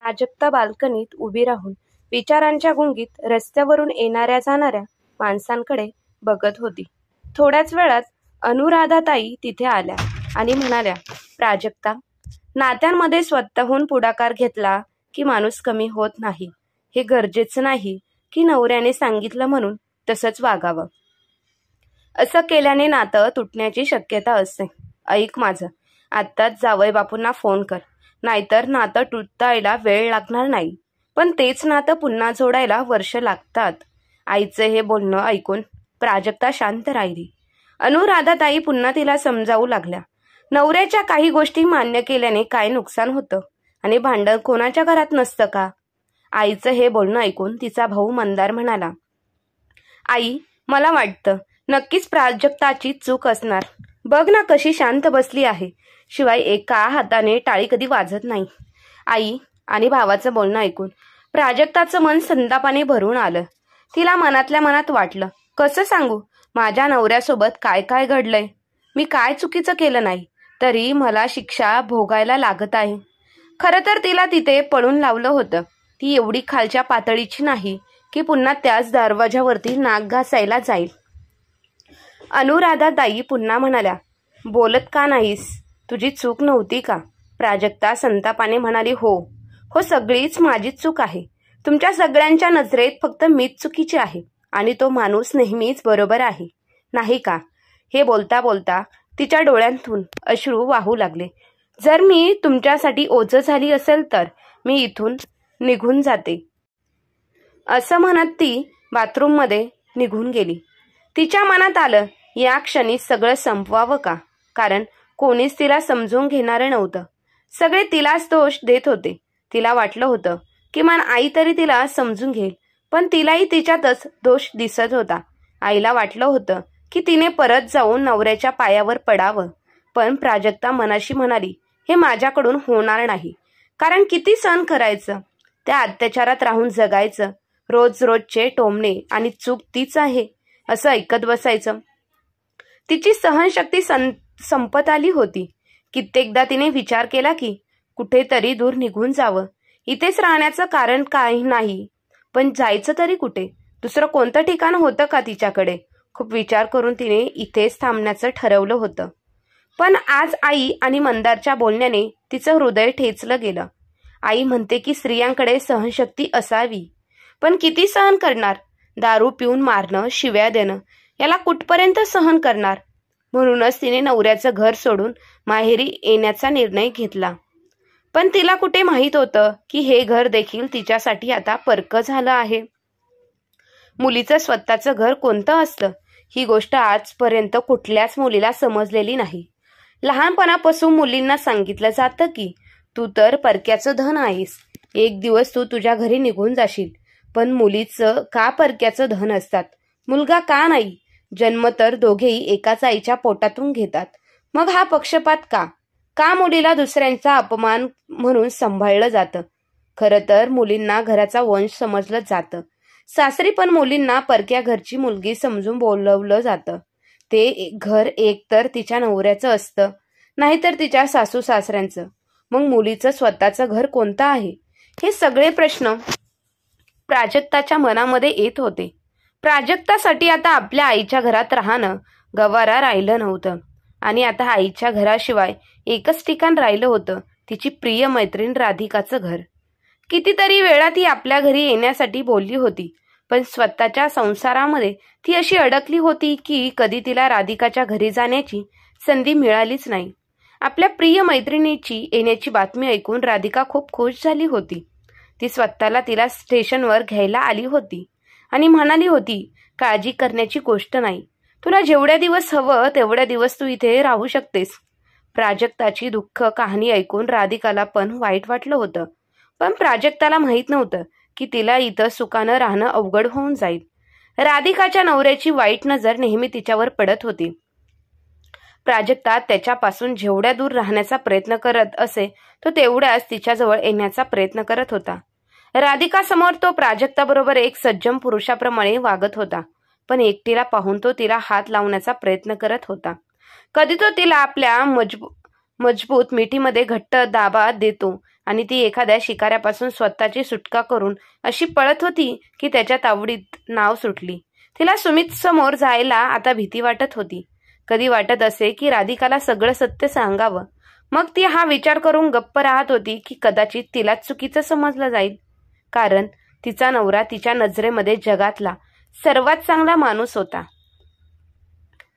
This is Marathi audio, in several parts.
प्राजक्ता बाल्कनीत उभी राहून विचारांच्या गुंगीत रस्त्यावरून येणाऱ्या जाणाऱ्या माणसांकडे बघत होती. थोड्याच वेळात अनुराधाताई तिथे आल्या आणि म्हणाल्या, प्राजक्ता, नात्यांमध्ये स्वतःहून पुढाकार घेतला की माणूस कमी होत नाही. हे गरजेचं नाही की नवऱ्याने सांगितलं म्हणून तसंच वागावं. असं केल्याने नातं तुटण्याची शक्यता असते. ऐक माझं, आत्ताच जावई बापूंना फोन कर, नाहीतर नातं तुटायला वेळ लागणार नाही, पण तेच नातं पुन्हा जोडायला वर्ष लागतात. आईचं हे बोलणं ऐकून प्राजक्ता शांत राहिली. अनुराधाताई पुन्हा तिला समजावू लागल्या. नवऱ्याच्या काही गोष्टी मान्य केल्याने काय नुकसान होतं आणि भांडण कोणाच्या घरात नसतं का? आईचं हे बोलणं ऐकून तिचा भाऊ मंदार म्हणाला, आई, मला वाटतं नक्कीच प्राजक्ताची चूक असणार. बघ ना कशी शांत बसली आहे, शिवाय एका हाताने टाळी कधी वाजत नाही. आई आणि भावाचं बोलणं ऐकून प्राजक्ताचं मन संतापाने भरून आलं. तिला मनातल्या मनात वाटलं, कसं सांगू माझ्या नवऱ्यासोबत काय काय घडलंय. मी काय चुकीचं केलं नाही तरी मला शिक्षा भोगायला लागत आहे. खरं तर तिला तिथे पळून लावलं होतं. ती एवढी खालच्या पातळीची नाही की पुन्हा त्याच दरवाजावरती नाक घासायला जाईल. अनुराधाताई पुन्हा म्हणाल्या, बोलत का नाहीस? तुझी चूक नव्हती का? प्राजक्ता संतापाने म्हणाली, हो, सगळीच माझीच चूक आहे. तुमच्या सगळ्यांच्या नजरेत फक्त मीच चुकीची आहे आणि तो माणूस नेहमीच बरोबर आहे, नाही का? हे बोलता बोलता तिच्या डोळ्यांतून अश्रू वाहू लागले. जर मी तुमच्यासाठी ओझं झाली असेल तर मी इथून निघून जाते, असं म्हणत ती बाथरूममध्ये निघून गेली. तिच्या मनात आलं, या क्षणी सगळं संपवावं का? कारण कोणीच तिला समजून घेणारं नव्हतं. सगळे तिलाच दोष देत होते. तिला वाटलं होतं किमान आई तरी तिला समजून घेईल, पण तिलाही तिच्यातच दोष दिसत होता. आईला वाटलं होतं की तिने परत जाऊन नवऱ्याच्या पायावर पडावं, पण प्राजक्ता मनाशी म्हणाली, हे माझ्याकडून होणार नाही. कारण किती सहन करायचं, त्या अत्याचारात राहून जगायचं, रोजचे टोमणे आणि चूक तीच आहे असं ऐकत बसायचं. तिची सहनशक्ती संपत आली होती. कित्येकदा तिने विचार केला की कुठेतरी दूर निघून जावं. इथेच राहण्याचं कारण काही नाही, पण जायचं तरी कुठे? दुसरं कोणतं ठिकाण होतं का तिच्याकडे? खूप विचार करून तिने इथेच थांबण्याचं ठरवलं होतं. पण आज आई आणि मंदारच्या बोलण्याने तिचं हृदय ठेचलं गेलं. आई म्हणते की स्त्रियांकडे सहनशक्ती असावी, पण किती सहन करणार? दारू पिऊन मारणं, शिव्या देणं, याला कुठपर्यंत सहन करणार? म्हणूनच तिने नवऱ्याचं घर सोडून माहेरी येण्याचा निर्णय घेतला. पण तिला कुठे माहीत होतं की हे घर देखील तिच्यासाठी आता परकं झालं आहे. मुलीचं स्वतःचं घर कोणतं असतं ही गोष्ट आजपर्यंत कुठल्याच मुलीला समजलेली नाही. लहानपणापासून मुलींना सांगितलं जातं की तू तर परक्याचं धन आहेस, एक दिवस तू तुझ्या घरी निघून जाशील. पण मुलीचं का परक्याचं धन असतात, मुलगा का नाही? जन्म तर दोघेही एकाच आईच्या पोटातून घेतात. मग हा पक्षपात का? का मुलीला दुसऱ्यांचा अपमान म्हणून सांभाळलं जातं? खरं तर मुलींना घराचा वंश समजलं जातं. सासरी पण मुलींना परक्या घरची मुलगी समजून बोलवलं जातं. ते घर एक तर तिच्या नवऱ्याचं असतं, नाहीतर तिच्या सासू सासऱ्यांचं. मग मुलीचं स्वतःचं घर कोणतं आहे? हे सगळे प्रश्न प्राजक्ताच्या मनामध्ये येत होते. प्राजक्तासाठी आता आपल्या आईच्या घरात राहणं गवारा राहिलं नव्हतं आणि आता आईच्या घराशिवाय एकच ठिकाण राहिलं होतं, तिची प्रिय मैत्रीण राधिकाचं घर. कितीतरी वेळा ती आपल्या घरी येण्यासाठी बोलली होती, पण स्वतःच्या संसारामध्ये ती अशी अडकली होती की कधी तिला राधिकाच्या घरी जाण्याची संधी मिळालीच नाही. आपल्या प्रिय मैत्रिणीची येण्याची बातमी ऐकून राधिका खूप खुश झाली होती. ती स्वतःला तिला स्टेशनवर घ्यायला आली होती आणि म्हणाली होती, काळजी करण्याची गोष्ट नाही, तुला जेवढ्या दिवस हवं तेवढ्या दिवस तू इथे राहू शकतेस. प्राजक्ताची दुःख कहाणी ऐकून राधिकाला पण वाईट वाटलं होतं, पण प्राजक्ताला माहीत नव्हतं की तिला इथं सुखानं राहणं अवघड होऊन जाईल. राधिकाच्या नवऱ्याची वाईट नजर नेहमी तिच्यावर पडत होती. प्राजक्ता त्याच्यापासून जेवढ्या दूर राहण्याचा प्रयत्न करत असे तो तेवढ्याच तिच्याजवळ येण्याचा प्रयत्न करत होता. राधिका समोर तो प्राजक्ताबरोबर एक सज्जन पुरुषाप्रमाणे वागत होता, पण एकटीला पाहून तो तिला हात लावण्याचा प्रयत्न करत होता. कधी तो तिला आपल्या मजबूत मिठीमध्ये घट्ट दाबा देतो आणि ती एखाद्या शिकाऱ्यापासून स्वतःची सुटका करून अशी पळत होती की त्याच्या तावडीत नाव सुटली. तिला सुमित समोर जायला आता भीती वाटत होती. कधी वाटत असे की राधिकाला सगळं सत्य सांगावं. मग ती हा विचार करून गप्प राहत होती की कदाचित तिलाच चुकीचं समजलं जाईल, कारण तिचा नवरा तिच्या नजरेमध्ये जगातला सर्वात चांगला माणूस होता.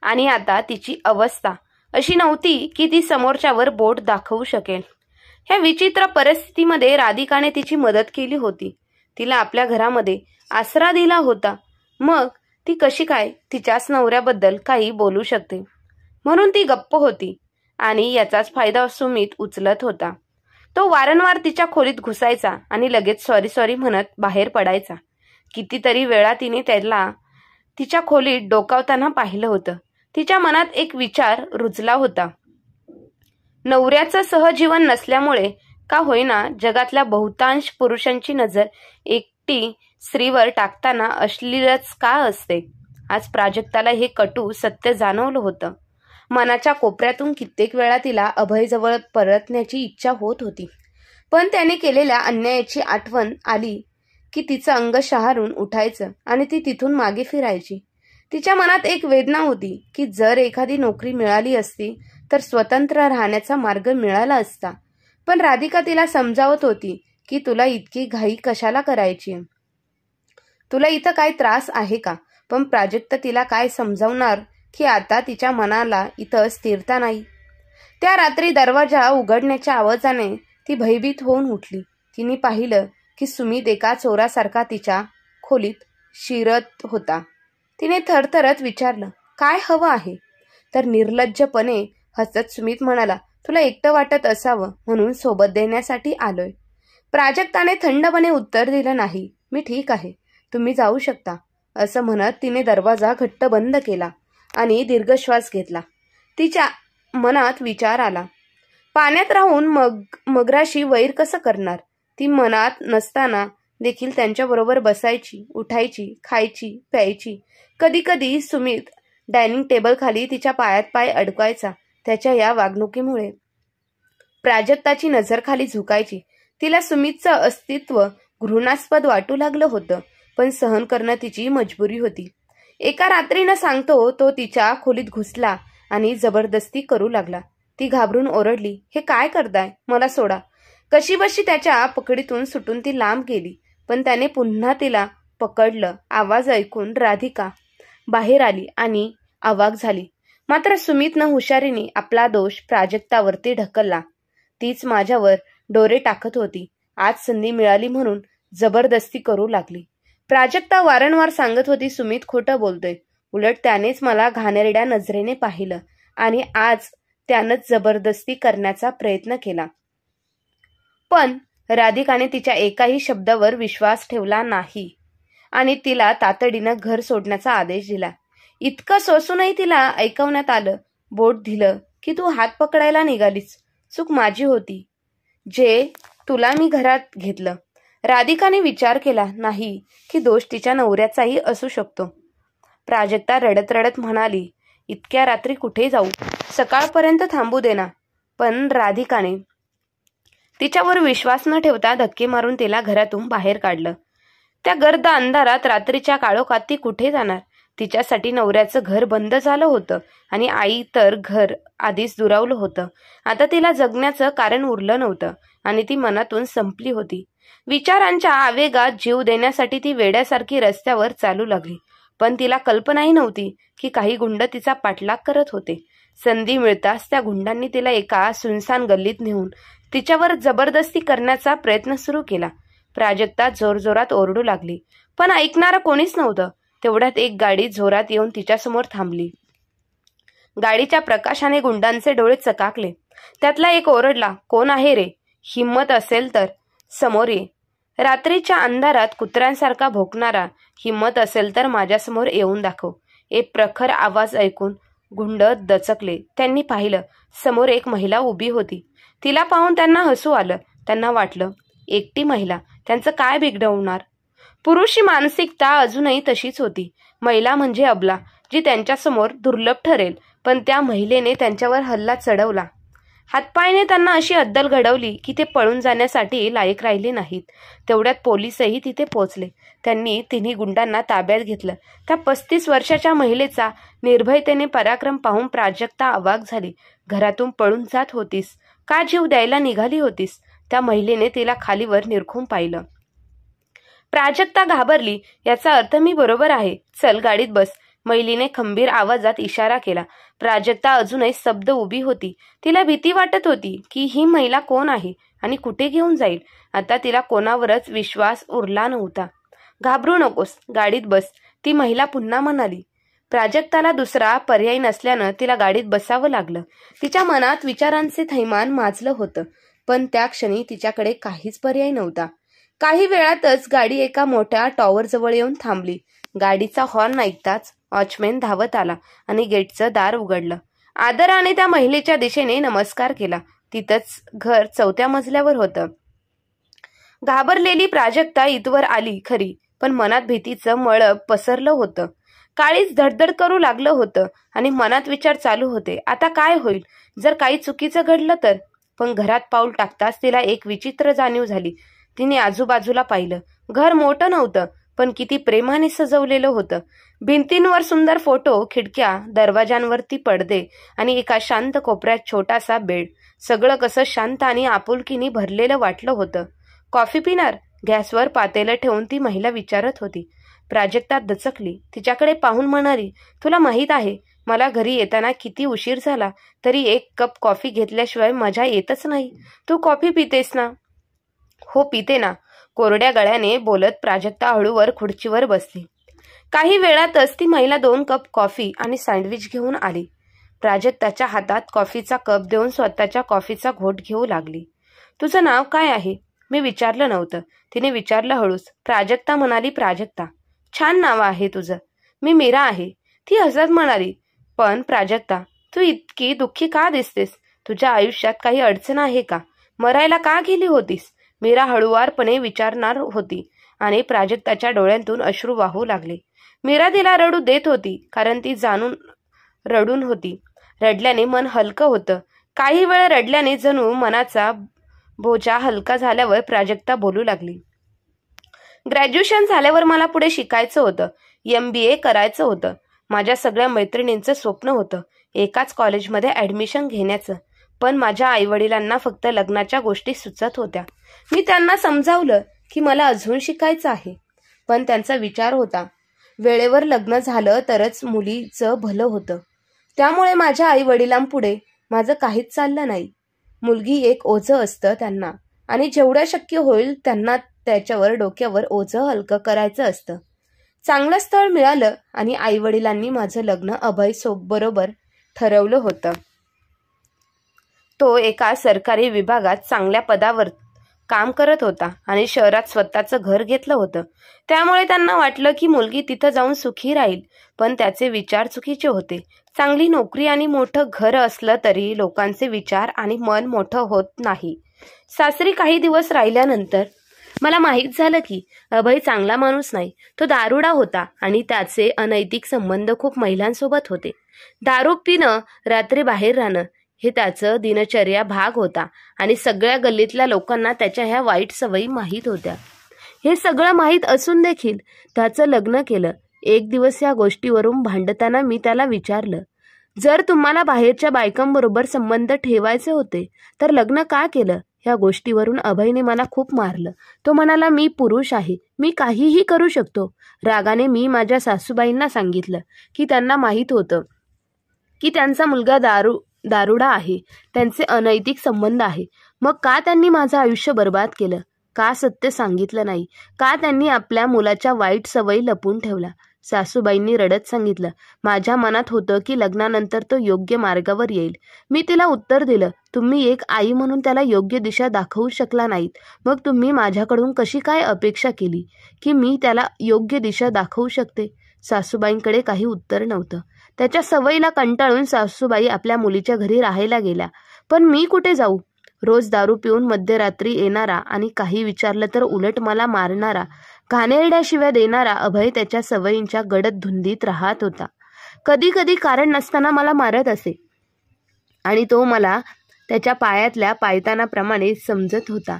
आणि आता तिची अवस्था अशी नव्हती की ती समोरच्यावर बोट दाखवू शकेल. ह्या विचित्र परिस्थितीमध्ये राधिकाने तिची मदत केली होती. तिला आपल्या घरामध्ये आसरा दिला होता. मग ती कशी काय तिच्याच नवऱ्याबद्दल काही बोलू शकते? म्हणून ती गप्प होती आणि याचाच फायदा सुमित उचलत होता. तो वारंवार तिच्या खोलीत घुसायचा आणि लगेच सॉरी सॉरी म्हणत बाहेर पडायचा. कितीतरी वेळा तिने त्याला तिच्या खोलीत डोकावताना पाहिलं होतं. तिच्या मनात एक विचार रुजला होता. नवऱ्याचं सहजीवन नसल्यामुळे का होईना जगातल्या बहुतांश पुरुषांची नजर एकटी स्त्रीवर टाकताना अश्लीलच का असते? आज प्राजक्ताला हे कटू सत्य जाणवलं होतं. मनाच्या कोपऱ्यातून कित्येक वेळा तिला अभयजवळ परतण्याची इच्छा होत होती, पण त्याने केलेल्या अन्यायाची आठवण आली की तिचं अंग शहारून उठायचं आणि ती तिथून मागे फिरायची. तिच्या मनात एक वेदना होती की जर एखादी नोकरी मिळाली असती तर स्वतंत्र राहण्याचा मार्ग मिळाला असता. पण राधिका तिला समजावत होती की तुला इतकी घाई कशाला करायची? तुला इथं काय त्रास आहे का? पण प्राजक्त तिला काय समजावणार की आता तिच्या मनाला इथं स्थिरता नाही. त्या रात्री दरवाजा उघडण्याच्या आवाजाने ती भयभीत होऊन उठली. तिने पाहिलं की सुमित एका चोरासारखा तिच्या खोलीत शिरत होता. तिने थरथरत विचारलं, काय हवं आहे? तर निर्लज्जपणे हसत सुमित म्हणाला, तुला एकटं वाटत असावं म्हणून सोबत देण्यासाठी आलोय. प्राजक्ताने थंडपणे उत्तर दिलं नाही. मी ठीक आहे, तुम्ही जाऊ शकता. असं म्हणत तिने दरवाजा घट्ट बंद केला आणि दीर्घ श्वास घेतला. तिच्या मनात विचार आला, पाण्यात राहून मगराशी वैर कसं करणार? ती मनात नसताना देखील त्यांच्याबरोबर बसायची, उठायची, खायची, प्यायची. कधी कधी सुमित डायनिंग टेबल खाली तिच्या पायात पाय अडकवायचा. त्याच्या या वागणुकीमुळे प्राजक्ताची नजर खाली झुकायची. तिला सुमितचं अस्तित्व घृणास्पद वाटू लागलं होतं, पण सहन करणं तिची मजबुरी होती. एका रात्री न सांगतो तो तिच्या खोलीत घुसला आणि जबरदस्ती करू लागला. ती घाबरून ओरडली, हे काय करताय? मला सोडा. कशीबशी त्याच्या पकडीतून सुटून ती लांब गेली, पण त्याने पुन्हा तिला पकडलं. आवाज ऐकून राधिका बाहेर आली आणि अवाक झाली. मात्र सुमितनं हुशारीने आपला दोष प्राजक्तावरती ढकलला. तीच माझ्यावर डोरे टाकत होती. आज संधी मिळाली म्हणून जबरदस्ती करू लागली. प्राजक्ता वारंवार सांगत होती सुमित खोटं बोलतोय. उलट त्यानेच मला घाणेरड्या नजरेने पाहिलं आणि आज त्यानंच जबरदस्ती करण्याचा प्रयत्न केला. पण राधिकाने तिच्या एकाही शब्दावर विश्वास ठेवला नाही आणि तिला तातडीनं घर सोडण्याचा आदेश दिला. इतकं सोसूनही तिला ऐकवण्यात आलं. बोट दिलं की तू हात पकडायला निघालीस. चूक माझी होती जे तुला मी घरात घेतलं. राधिकाने विचार केला नाही की दोष तिच्या नवऱ्याचाही असू शकतो. प्राजक्ता रडत रडत म्हणाली, इतक्या रात्री कुठे जाऊ? सकाळपर्यंत थांबू दे ना. पण राधिकाने तिच्यावर विश्वास न ठेवता धक्के मारून तिला घरातून बाहेर काढलं. त्या गर्द अंधारात रात्रीच्या काळोखात ती कुठे जाणार? तिच्यासाठी नवऱ्याचं घर बंद झालं होतं आणि आई तर घर आधीच दुरावलं होतं. आता तिला जगण्याचं कारण उरलं नव्हतं आणि ती मनातून संपली होती. विचारांच्या आवेगात जीव देण्यासाठी ती वेड्यासारखी रस्त्यावर चालू लागली. पण तिला कल्पनाही नव्हती की काही गुंड तिचा पाठलाग करत होते. संधी मिळताच त्या गुंडांनी तिला एका सुनसान गल्लीत नेऊन तिच्यावर जबरदस्ती करण्याचा प्रयत्न सुरू केला. प्राजक्ता जोरजोरात ओरडू लागली, पण ऐकणारं कोणीच नव्हतं. तेवढ्यात एक गाडी जोरात येऊन तिच्यासमोर थांबली. गाडीच्या प्रकाशाने गुंडांचे डोळे चकाकले. त्यातला एक ओरडला, कोण आहे रे? हिम्मत असेल तर समोर ये. रात्रीच्या अंधारात कुत्र्यांसारखा भोकणारा, हिम्मत असेल तर माझ्यासमोर येऊन दाखव. एक प्रखर आवाज ऐकून गुंड दचकले. त्यांनी पाहिलं समोर एक महिला उभी होती. तिला पाहून त्यांना हसू आलं. त्यांना वाटलं, एकटी महिला, त्यांचं काय बिघडवणार? पुरुषी मानसिकता अजूनही तशीच होती. महिला म्हणजे अबला, जी त्यांच्यासमोर दुर्लभ ठरेल. पण त्या महिलेने त्यांच्यावर हल्ला चढवला हातपायने त्यांना अशी अद्दल घडवली की ते पळून जाण्यासाठी लायक राहिले नाहीत. तेवढ्यात पोलिसही तिथे पोचले. त्यांनी तिन्ही गुंडांना ताब्यात घेतलं. त्या 35 वर्षाच्या महिलेचा निर्भयतेने पराक्रम पाहून प्राजक्ता अवाक झाली. घरातून पळून जात होतीस का, जीव द्यायला निघाली होतीस? त्या महिलेने तिला खालीवर निरखून पाहिलं. प्राजक्ता घाबरली. याचा अर्थ मी बरोबर आहे, चल गाडीत बस. महिलेने खंबीर आवाजात इशारा केला. प्राजक्ता अजूनही स्तब्ध उभी होती. तिला भीती वाटत होती की ही महिला कोण आहे आणि कुठे घेऊन जाईल. आता तिला कोणावरच विश्वास उरला नव्हता. घाबरू नकोस, गाडीत बस, ती महिला पुन्हा म्हणाली. प्राजक्ताला दुसरा पर्याय नसल्यानं तिला गाडीत बसावं लागलं. तिच्या मनात विचारांचे थैमान माजलं होतं, पण त्या क्षणी तिच्याकडे काहीच पर्याय नव्हता. काही वेळातच गाडी एका मोठ्या टॉवरजवळ येऊन थांबली. गाडीचा हॉर्न ऐकताच वॉचमॅन धावत आला आणि गेटचं दार उघडलं. आदराने त्या महिलेच्या दिशेने नमस्कार केला. तिथंच घर 4थ्या मजल्यावर होतं. घाबरलेली प्राजक्ता इथवर आली खरी, पण मनात भीतीचं मळब पसरलं होतं. काळीच धडधड करू लागलं होतं आणि मनात विचार चालू होते, आता काय होईल जर काही चुकीचं घडलं तर. पण घरात पाऊल टाकताच तिला एक विचित्र जाणीव झाली. तिने आजूबाजूला पाहिलं. घर मोठं नव्हतं, पण किती प्रेमाने सजवलेलं होतं. भिंतींवर सुंदर फोटो, खिडक्या, दरवाजांवरती पडदे आणि एका शांत कोपऱ्यात छोटासा बेड. सगळं कसं शांत आणि आपुलकीने भरलेलं वाटलं होतं. कॉफी पिणार? गॅसवर पातेलं ठेवून ती महिला विचारत होती. प्राजक्ता दचकली. तिच्याकडे पाहून म्हणाली, तुला माहीत आहे मला घरी येताना किती उशीर झाला तरी 1 कप कॉफी घेतल्याशिवाय मजा येतच नाही. तू कॉफी पितेस ना? हो पिते ना, कोरड्या गळ्याने बोलत प्राजक्ता हळूवर खुर्चीवर बसली. काही वेळातच ती महिला 2 कप कॉफी आणि सँडविच घेऊन आली. प्राजक्ताच्या हातात कॉफीचा कप देऊन स्वतःच्या कॉफीचा घोट घेऊ लागली. तुझं नाव काय आहे? मी विचारलं नव्हतं, तिने विचारलं हळूच. प्राजक्ता म्हणाली, प्राजक्ता, छान नाव आहे तुझं. मी मीरा आहे. ती हसत म्हणाली, पण प्राजक्ता, तू इतकी दुःखी का दिसतेस? तुझ्या आयुष्यात काही अडचण आहे का? मरायला का गेली होतीस? मीरा हळुवारपणे विचारणार होती आणि प्राजक्ताच्या डोळ्यांतून अश्रू वाहू लागले. मीरा तिला रडू देत होती, कारण ती जाणून रडून होती. रडल्याने मन हलकं होतं. काही वेळ रडल्याने जणू मनाचा बोजा हलका झाल्यावर प्राजक्ता बोलू लागली. ग्रॅज्युएशन झाल्यावर मला पुढे शिकायचं होतं. MBA करायचं होतं. माझ्या सगळ्या मैत्रिणींचं स्वप्न होतं एकाच कॉलेजमध्ये ॲडमिशन घेण्याचं. पण माझ्या आईवडिलांना फक्त लग्नाच्या गोष्टी सुचत होत्या. मी त्यांना समजावलं की मला अजून शिकायचं आहे, पण त्यांचा विचार होता वेळेवर लग्न झालं तरच मुलीचं भलं होतं. त्यामुळे माझ्या आईवडिलांपुढे माझं काहीच चाललं नाही. मुलगी एक ओझं असतं त्यांना, आणि जेवढं शक्य होईल त्यांना त्याच्यावर डोक्यावर ओझं हलकं करायचं असतं. चांगलं स्थळ मिळालं आणि आईवडिलांनी माझं लग्न अभय बरोबर ठरवलं होतं. तो एका सरकारी विभागात चांगल्या पदावर काम करत होता आणि शहरात स्वतःचं घर घेतलं होतं. त्यामुळे त्यांना वाटलं की मुलगी तिथं जाऊन सुखी राहील. पण त्याचे विचार चुकीचे होते. चांगली नोकरी आणि मोठं घर असलं तरी लोकांचे विचार आणि मन मोठं होत नाही. सासरी काही दिवस राहिल्यानंतर मला माहीत झालं की अभय चांगला माणूस नाही. तो दारुडा होता आणि त्याचे अनैतिक संबंध खूप महिलांसोबत होते. दारू पिणं, रात्री बाहेर राहणं हे त्याचं दिनचर्या भाग होता आणि सगळ्या गल्लीतल्या लोकांना त्याच्या ह्या वाईट सवयी माहीत होत्या. हे सगळं माहीत असून देखील त्याचं लग्न केलं. एक दिवस या गोष्टीवरून भांडताना मी त्याला विचारलं, जर तुम्हाला बाहेरच्या बायकांबरोबर संबंध ठेवायचे होते तर लग्न का केलं? ह्या गोष्टीवरून अभयने मला खूप मारलं. तो म्हणाला, मी पुरुष आहे, मी काहीही करू शकतो. रागाने मी माझ्या सासूबाईंना सांगितलं की त्यांना माहीत होतं की त्यांचा मुलगा दारुडा आहे, त्यांचे अनैतिक संबंध आहे. मग का त्यांनी माझं आयुष्य बर्बाद केलं? का सत्य सांगितलं नाही? का त्यांनी आपल्या मुलाच्या वाईट सवयी लपून ठेवल्या? सासूबाईंनी रडत सांगितलं, माझ्या मनात होतं की लग्नानंतर तो योग्य मार्गावर येईल. मी तिला उत्तर दिलं, तुम्ही एक आई म्हणून त्याला योग्य दिशा दाखवू शकला नाहीत, मग तुम्ही माझ्याकडून कशी काय अपेक्षा केली की मी त्याला योग्य दिशा दाखवू शकते? सासूबाईंकडे काही उत्तर नव्हतं. त्याच्या सवयीला कंटाळून सासूबाई आपल्या मुलीच्या घरी राहायला गेल्या. पण मी कुठे जाऊ? रोज दारू पिऊन मध्यरात्री येणारा आणि काही विचारलं तर उलट मला मारणारा, घाणेरड्या शिव्या देणारा अभय त्याच्या सवयींच्या गडद धुंदीत राहत होता. कधी कधी कारण नसताना मला मारत असे आणि तो मला त्याच्या पायातल्या पायतानाप्रमाणे समजत होता.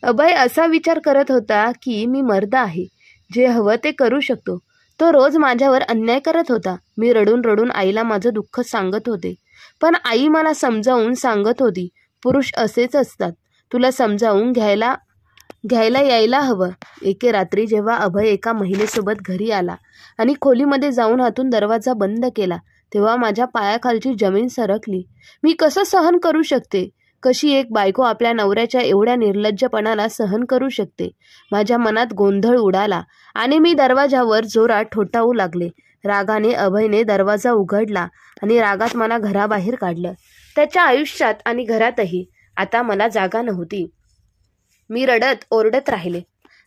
अभय असा विचार करत होता की मी मर्द आहे, जे हवं ते करू शकतो. तो रोज माझ्यावर अन्याय करत होता. मी रडून रडून आईला माझं दुःख सांगत होते, पण आई मला समजावून सांगत होती, पुरुष असेच असतात, तुला समजावून घ्यायला यायला हवं. एके रात्री जेव्हा अभय एका महिलेसोबत घरी आला आणि खोलीमध्ये जाऊन हातून दरवाजा बंद केला, तेव्हा माझ्या पायाखालची जमीन सरकली. मी कसं सहन करू शकते? कशी एक बायको आपल्या नवऱ्याच्या एवढ्या निर्लज्जपणाला सहन करू शकते? माझ्या मनात गोंधळ उडाला आणि मी दरवाजावर जोरात ठोठावू लागले. रागाने अभयने दरवाजा उघडला आणि रागात मला घराबाहेर काढलं. त्याच्या आयुष्यात आणि घरातही आता मला जागा नव्हती. मी रडत ओरडत राहिले,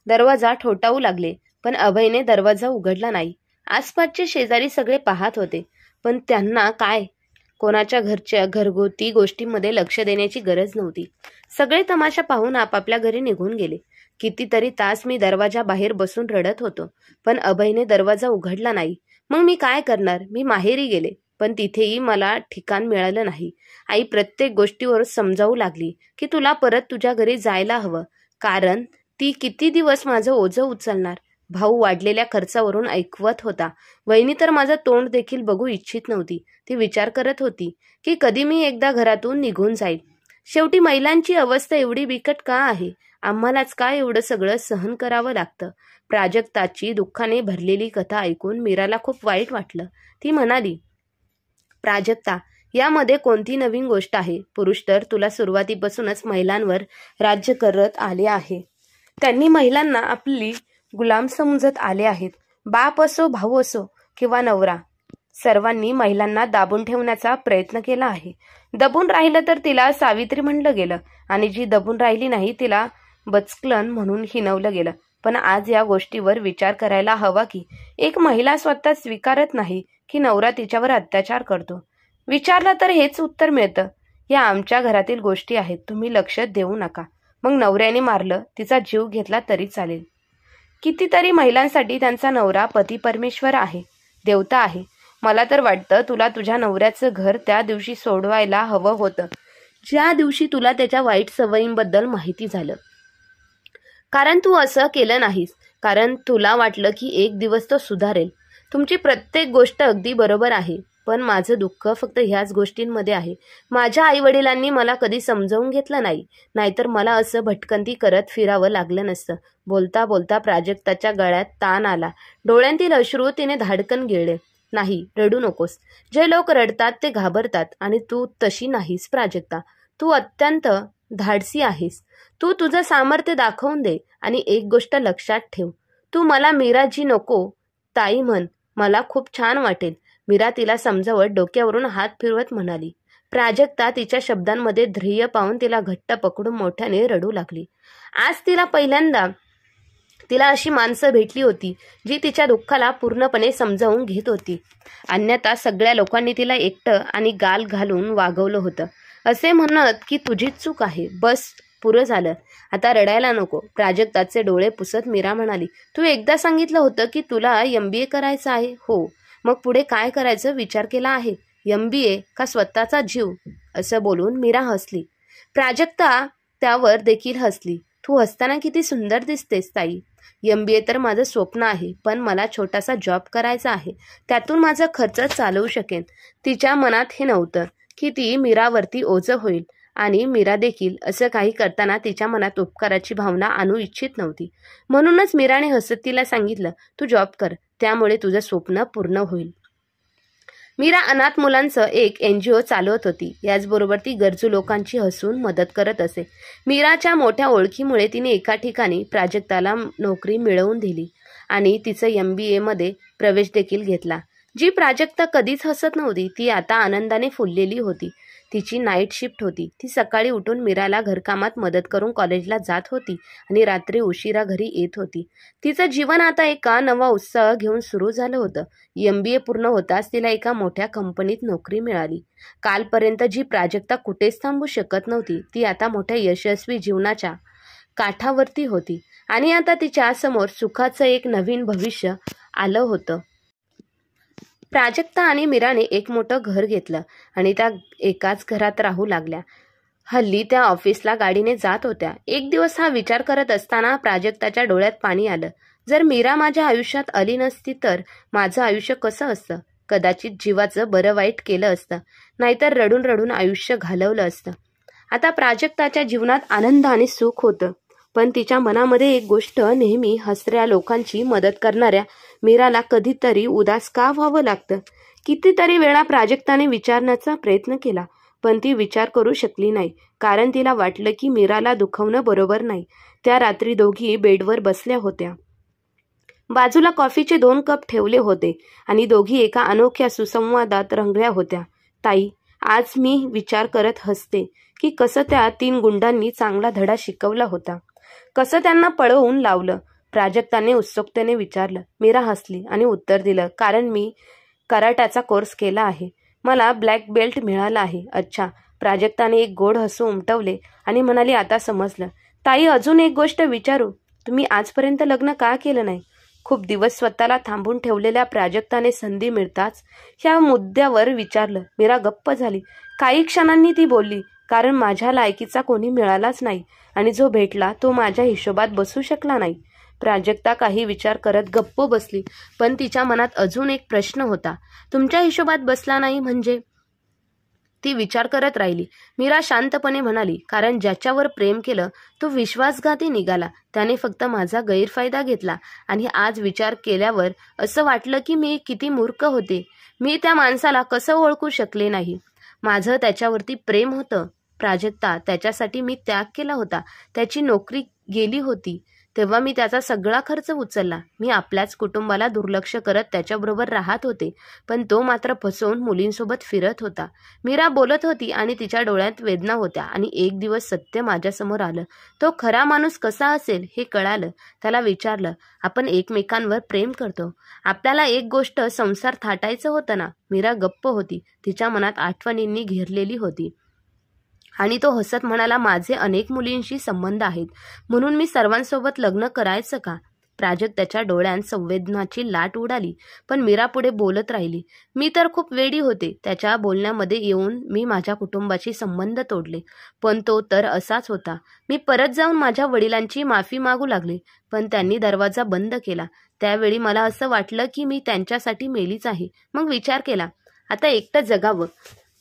दरवाजा ठोठावू लागले, पण अभयने दरवाजा उघडला नाही. आसपासचे शेजारी सगळे पाहत होते, पण त्यांना काय, कोणाच्या घरच्या घरगुती गोष्टींमध्ये लक्ष देण्याची गरज नव्हती. सगळे तमाशा पाहून आपापल्या घरी निघून गेले. कितीतरी तास मी दरवाजा बाहेर बसून रडत होतो, पण अभयने दरवाजा उघडला नाही. मग मी काय करणार? मी माहेरी गेले, पण तिथेही मला ठिकाण मिळालं नाही. आई प्रत्येक गोष्टीवर समजावू लागली की तुला परत तुझ्या घरी जायला हवं, कारण ती किती दिवस माझं ओझं उचलणार. भाऊ वाढलेल्या खर्चावरून ऐकवत होता. वहिनी तर माझं तोंड देखील बघू इच्छित नव्हती. ती विचार करत होती की कधी मी एकदा घरातून निघून जाईल. शेवटी महिलांची अवस्था एवढी बिकट का आहे? आम्हालाच का एवढं सगळं सहन करावं लागतं? प्राजक्ताची दुःखाने भरलेली कथा ऐकून मीराला खूप वाईट वाटलं. ती म्हणाली, प्राजक्ता, यामध्ये कोणती नवीन गोष्ट आहे? पुरुष तर तुला सुरुवातीपासूनच महिलांवर राज्य करत आले आहे. त्यांनी महिलांना आपली गुलाम समजत आले आहेत. बाप असो, भाऊ असो किंवा नवरा, सर्वांनी महिलांना दाबून ठेवण्याचा प्रयत्न केला आहे. दबून राहिलं तर तिला सावित्री म्हणलं गेलं आणि जी दबून राहिली नाही तिला बचकलन म्हणून हिणवलं गेलं. पण आज या गोष्टीवर विचार करायला हवा की एक महिला स्वतः स्वीकारत नाही की नवरा तिच्यावर अत्याचार करतो. विचारलं तर हेच उत्तर मिळतं, या आमच्या घरातील गोष्टी आहेत, तुम्ही लक्ष देऊ नका. मग नवऱ्याने मारलं, तिचा जीव घेतला तरी चालेल. कितीतरी महिलांसाठी त्यांचा नवरा पती परमेश्वर आहे, देवता आहे. मला तर वाटतं तुला तुझ्या नवऱ्याचं घर त्या दिवशी सोडवायला हवं होतं, ज्या दिवशी तुला त्याच्या वाईट सवयींबद्दल माहिती झालं. कारण तू असं केलं नाहीस, कारण तुला वाटलं की एक दिवस तो सुधारेल. तुमची प्रत्येक गोष्ट अगदी बरोबर आहे, पण माझं दुःख फक्त ह्याच गोष्टींमध्ये आहे. माझ्या आईवडिलांनी मला कधी समजावून घेतलं नाही, नाहीतर मला असं भटकंती करत फिरावं लागलं नसतं. बोलता बोलता प्राजक्ताच्या गळ्यात ताण आला. डोळ्यांतील अश्रू तिने धाडकन गिळले. नाही, रडू नकोस. जे लोक रडतात ते घाबरतात आणि तू तशी नाहीस प्राजक्ता. तू अत्यंत धाडसी आहेस. तू तुझं सामर्थ्य दाखवून दे आणि एक गोष्ट लक्षात ठेव, तू मला मीराजी नको ताई म्हण, मला खूप छान वाटेल. मीरा तिला समजावत डोक्यावरून हात फिरवत म्हणाली. प्राजक्ता तिच्या शब्दांमध्ये ध्येय पाहून तिला घट्ट पकडून मोठ्याने रडू लागली. आज पहिल्यांदा तिला अशी माणसं भेटली होती जी तिच्या दुःखाला पूर्णपणे समजावून घेत होती. अन्यथा सगळ्या लोकांनी तिला एकटं आणि गाल घालून वागवलं होतं, असे म्हणत की तुझीच चूक आहे, बस पुरं झालं, आता रडायला नको. प्राजक्ताचे डोळे पुसत मीरा म्हणाली, तू एकदा सांगितलं होतं की तुला MBA करायचं आहे. हो, मग पुढे काय करायचं विचार केला आहे? MBA का स्वतःचा जीव? असं बोलून मीरा हसली. प्राजक्ता त्यावर देखील हसली. तू हसताना किती सुंदर दिसतेस ताई. MBA तर माझं स्वप्न आहे, पण मला छोटासा जॉब करायचा आहे, त्यातून माझा खर्च चालवू शकेन. तिच्या मनात हे नव्हतं की ती मीरावरती ओझं होईल आणि मीरा देखील असं काही करताना तिच्या मनात उपकाराची भावना आणू इच्छित नव्हती. म्हणूनच मीराने हसत तिला सांगितलं, तू जॉब कर, त्यामुळे तुझं स्वप्न पूर्ण होईल. मीरा अनाथ मुलांचं एक NGO चालवत होती. याचबरोबर ती गरजू लोकांची हसून मदत करत असे. मीराच्या मोठ्या ओळखीमुळे तिने एका ठिकाणी प्राजक्ताला नोकरी मिळवून दिली आणि तिचं MBA मध्ये प्रवेश देखील घेतला. जी प्राजक्ता कधीच हसत नव्हती ती आता आनंदाने फुललेली होती. तिची नाईट शिफ्ट होती. ती सकाळी उठून मीराला घरकामात मदत करून कॉलेजला जात होती आणि रात्री उशिरा घरी येत होती. तिचं जीवन आता एका नवा उत्साह घेऊन सुरू झालं होतं. MBA पूर्ण होताच तिला एका मोठ्या कंपनीत नोकरी मिळाली. कालपर्यंत जी प्राजक्ता कुठेच थांबू शकत नव्हती ती आता मोठ्या यशस्वी जीवनाच्या काठावरती होती आणि आता तिच्या समोर सुखाचं एक नवीन भविष्य आलं होतं. प्राजक्ता आणि मीराने एक मोठं घर घेतलं आणि त्या एकाच घरात राहू लागल्या. हल्ली त्या ऑफिसला गाडीने जात होत्या. एक दिवस हा विचार करत असताना प्राजक्ताच्या डोळ्यात पाणी आलं. जर मीरा माझ्या आयुष्यात आली नसती तर माझं आयुष्य कसं असतं? कदाचित जीवाचं बरं वाईट केलं असतं, नाहीतर रडून रडून आयुष्य घालवलं असतं. आता प्राजक्ताच्या जीवनात आनंद आणि सुख होतं, पण तिच्या मनामध्ये एक गोष्ट नेहमी हसऱ्या लोकांची मदत करणाऱ्या मीराला कधीतरी उदास का व्हावं लागतं. कितीतरी वेळा प्राजक्ताने विचारण्याचा प्रयत्न केला, पण ती विचार करू शकली नाही, कारण तिला वाटलं की मीराला दुखवणं बरोबर नाही. त्या रात्री दोघी बेडवर बसल्या होत्या. बाजूला कॉफीचे 2 कप ठेवले होते आणि दोघी एका अनोख्या सुसंवादात रंगल्या होत्या. ताई, आज मी विचार करत हसते की कसं त्या 3 गुंडांनी चांगला धडा शिकवला होता, कसं त्यांना पळवून लावलं. प्राजक्ताने उत्सुकतेने विचारलं. मीरा हसली आणि उत्तर दिलं, कारण मी कराट्याचा कोर्स केला आहे. मला ब्लॅक बेल्ट मिळाला आहे. अच्छा. प्राजक्ताने एक गोड हसू उमटवले आणि म्हणाली, आता समजलं. ताई, अजून एक गोष्ट विचारू, तुम्ही आजपर्यंत लग्न का केलं नाही? खूप दिवस स्वतःला थांबून ठेवलेल्या प्राजक्ताने संधी मिळताच ह्या मुद्द्यावर विचारलं. मीरा गप्प झाली. काही क्षणांनी ती बोलली, कारण माझ्या लायकीचा कोणी मिळालाच नाही आणि जो भेटला तो माझ्या हिशोबात बसू शकला नाही. प्राजक्ता काही विचार करत गप्प बसली, पण तिच्या मनात अजून एक प्रश्न होता. तुमच्या हिशोबात बसला नाही म्हणजे? ती विचार करत राहिली. मीरा शांतपणे म्हणाली, कारण ज्याच्यावर प्रेम केलं तो विश्वासघाती निघाला. त्याने फक्त माझा गैरफायदा घेतला आणि आज विचार केल्यावर असं वाटलं की मी किती मूर्ख होते. मी त्या माणसाला कसं ओळखू शकले नाही. माझं त्याच्यावरती प्रेम होतं. प्राजक्ता, त्याच्यासाठी मी त्याग केला होता. त्याची नोकरी गेली होती तेव्हा मी त्याचा सगळा खर्च उचलला. मी आपल्याच कुटुंबाला दुर्लक्ष करत त्याच्याबरोबर राहत होते, पण तो मात्र फसवून मुलींसोबत फिरत होता. मीरा बोलत होती आणि तिच्या डोळ्यात वेदना होत्या. आणि एक दिवस सत्य माझ्यासमोर आलं. तो खरा माणूस कसा असेल हे कळालं. त्याला विचारलं, आपण एकमेकांवर प्रेम करतो, आपल्याला एक गोष्ट संसार थाटायचं होतं ना? मीरा गप्प होती. तिच्या मनात आठवणींनी घेरलेली होती आणि तो हसत म्हणाला, माझे अनेक मुलींशी संबंध आहेत, म्हणून मी सर्वांसोबत लग्न करायचं का? प्राजक्ताच्या डोळ्यात संवेदनाची लाट उडाली, पण मीरा पुढे बोलत राहिली. मी तर खूप वेडी होते. त्याच्या बोलण्यामध्ये येऊन मी माझ्या कुटुंबाशी संबंध तोडले, पण तो तर असाच होता. मी परत जाऊन माझ्या वडिलांची माफी मागू लागले, पण त्यांनी दरवाजा बंद केला. त्यावेळी मला असं वाटलं की मी त्यांच्यासाठी मेलीच आहे. मग विचार केला, आता एकटं जगावं.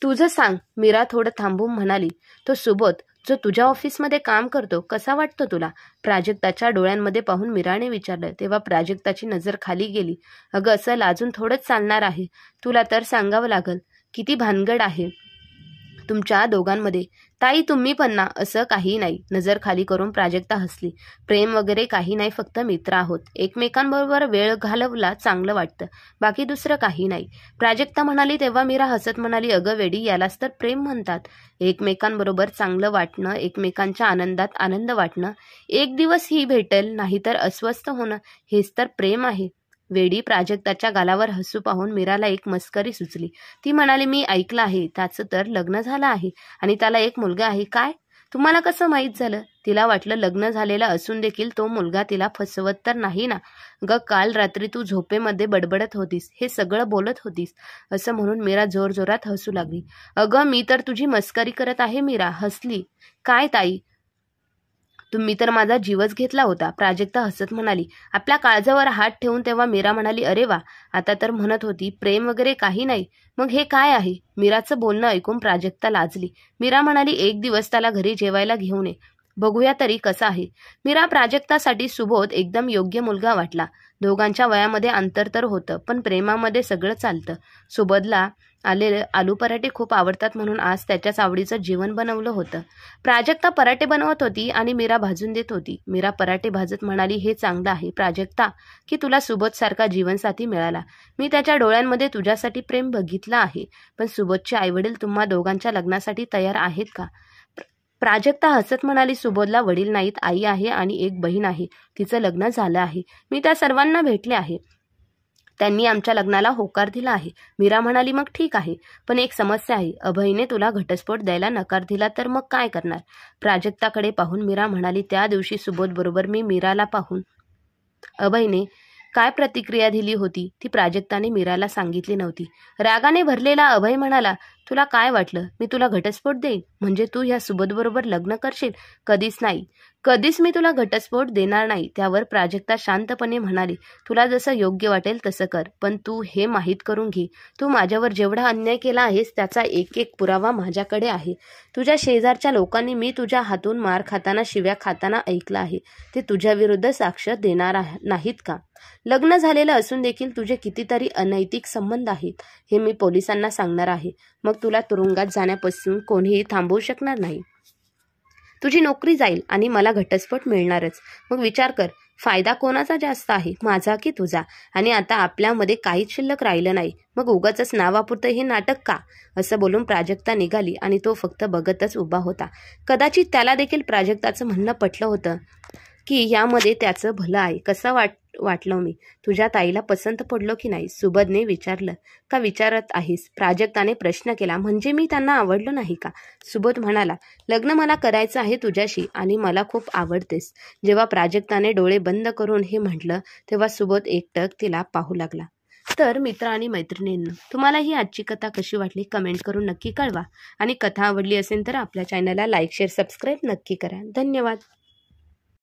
तुझं सांग. मीरा थोडं थांबून म्हणाली, तो सुबोध जो तुझ्या ऑफिसमध्ये काम करतो, कसा वाटतो तुला? प्राजक्ताच्या डोळ्यांमध्ये पाहून मीराने विचारलं. तेव्हा प्राजक्ताची नजर खाली गेली. अगं, असं लाजून थोडंच चालणार आहे. तुला तर सांगावं लागल. किती भानगड आहे तुमच्या दोघांमध्ये. ताई, तुम्ही पण ना. असं काही नाही. नजर खाली करून प्राजक्ता हसली. प्रेम वगैरे काही नाही, फक्त मित्र आहोत. एकमेकांबरोबर वेळ घालवला चांगलं वाटतं, बाकी दुसरं काही नाही. प्राजक्ता म्हणाली. तेव्हा मीरा हसत म्हणाली, अगं वेडी, यालाच तर प्रेम म्हणतात. एकमेकांबरोबर चांगलं वाटणं, एकमेकांच्या आनंदात आनंद वाटणं, एक दिवस ही भेटेल नाहीतर अस्वस्थ होणं, हेच तर प्रेम आहे. वेडी. प्राजक्ताच्या गालावर हसू पाहून मीराला एक मस्करी सुचली. ती म्हणाली, मी ऐकलं आहे त्याचं तर लग्न झालं आहे आणि त्याला एक मुलगा आहे. काय? तुम्हाला कसं माहीत झालं? तिला वाटलं लग्न झालेलं असून देखील तो मुलगा तिला फसवत तर नाही ना. ग, काल रात्री तू झोपेमध्ये बडबडत होतीस, हे सगळं बोलत होतीस. असं म्हणून मीरा जोरजोरात हसू लागली. अगं, मी तर तुझी मस्करी करत आहे. मीरा हसली. काय ताई, तुम्ही तर माझा जीवच घेतला होता. प्राजक्ता हसत म्हणाली. आपल्या काळजावर हात ठेवून. तेव्हा मीरा म्हणाली, अरे वा, आता तर म्हणत होती प्रेम वगैरे काही नाही, मग हे काय आहे? मीराचं बोलणं ऐकून प्राजक्ता लाजली. मीरा म्हणाली, एक दिवस त्याला घरी जेवायला घेऊन ये, बघूया तरी कसा आहे. मीरा प्राजक्तासाठी सुबोध एकदम योग्य मुलगा वाटला. दोघांच्या वयामध्ये अंतर तर होतं, पण प्रेमामध्ये सगळं चालतं. सुबोधला आलू पराठे खूप आवडतात, म्हणून आज त्याच्याच आवडीचं जेवण बनवलं होतं. प्राजक्ता पराठे बनवत होती आणि मीरा भाजून देत होती. मीरा पराठे भाजत म्हणाली, हे चांगलं आहे प्राजक्ता की तुला सुबोधसारखा जीवनसाथी मिळाला. मी त्याच्या डोळ्यांमध्ये तुझ्यासाठी प्रेम बघितलं आहे, पण सुबोधचे आईवडील तुम्हा दोघांच्या लग्नासाठी तयार आहेत का? प्राजक्ता हसत म्हणाली, सुबोधला वडील नाहीत, आई आहे आणि एक बहीण आहे. तिचं लग्न झालं आहे. मी त्या सर्वांना भेटले आहे. त्यांनी आमच्या लग्नाला होकार दिला आहे. मीरा म्हणाली, मग ठीक आहे, पण एक समस्या आहे. अभयने तुला घटस्फोट द्यायला नकार दिला तर मग काय करणार? प्राजक्ताकडे पाहून मीरा म्हणाली, त्या दिवशी सुबोध बरोबर मी मीराला पाहून अभयने काय प्रतिक्रिया दिली होती ती प्राजक्ताने मीराला सांगितली नव्हती. रागाने भरलेला अभय म्हणाला, तुला काय वाटलं मी तुला घटस्फोट देईन म्हणजे तू ह्या सुबोधबरोबर लग्न करशील? कधीच नाही, कधीच मी तुला घटस्फोट देणार नाही. त्यावर प्राजक्ता शांतपणे म्हणाली, तुला जसं योग्य वाटेल तसं कर, पण तू हे माहीत करून घे, तू माझ्यावर जेवढा अन्याय केला आहेस त्याचा एक एक पुरावा माझ्याकडे आहे. तुझ्या शेजारच्या लोकांनी मी तुझ्या हातून मार खाताना, शिव्या खाताना ऐकलं आहे. ते तुझ्या विरुद्ध साक्ष देणार नाहीत का? लग्न झालेलं असून देखील तुझे कितीतरी अनैतिक संबंध आहेत हे मी पोलिसांना सांगणार आहे. मग तुला तुरुंगात जाण्यापासून कोणीही थांबवू शकणार नाही. तुझी नोकरी जाईल आणि मला घटस्फोट मिळणारच. मग विचार कर, फायदा कोणाचा जास्त आहे, माझा की तुझा? आणि आता आपल्यामध्ये काहीच शिल्लक राहिलं नाही, मग उगाचच नावापुरतं हे नाटक का? असं बोलून प्राजक्ता निघाली आणि तो फक्त बघतच उभा होता. कदाचित त्याला देखील प्राजक्ताचं म्हणणं पटलं होतं की यामध्ये त्याचं भलं आहे. कसं वाटलं मी? तुझ्या ताईला पसंत पडलो की नाही? सुबोधने विचारलं. का विचारत आहेस? प्राजक्ताने प्रश्न केला. म्हणजे मी त्यांना आवडलो नाही का? सुबोध म्हणाला, लग्न मला करायचं आहे तुझ्याशी आणि मला खूप आवडतेस. जेव्हा प्राजक्ताने डोळे बंद करून हे म्हटलं तेव्हा सुबोध एकटक तिला पाहू लागला. तर मित्र आणि मैत्रिणींनो, तुम्हाला ही आजची कथा कशी वाटली कमेंट करून नक्की कळवा आणि कथा आवडली असेल तर आपल्या चॅनलला लाईक शेअर सबस्क्राईब नक्की करा. धन्यवाद.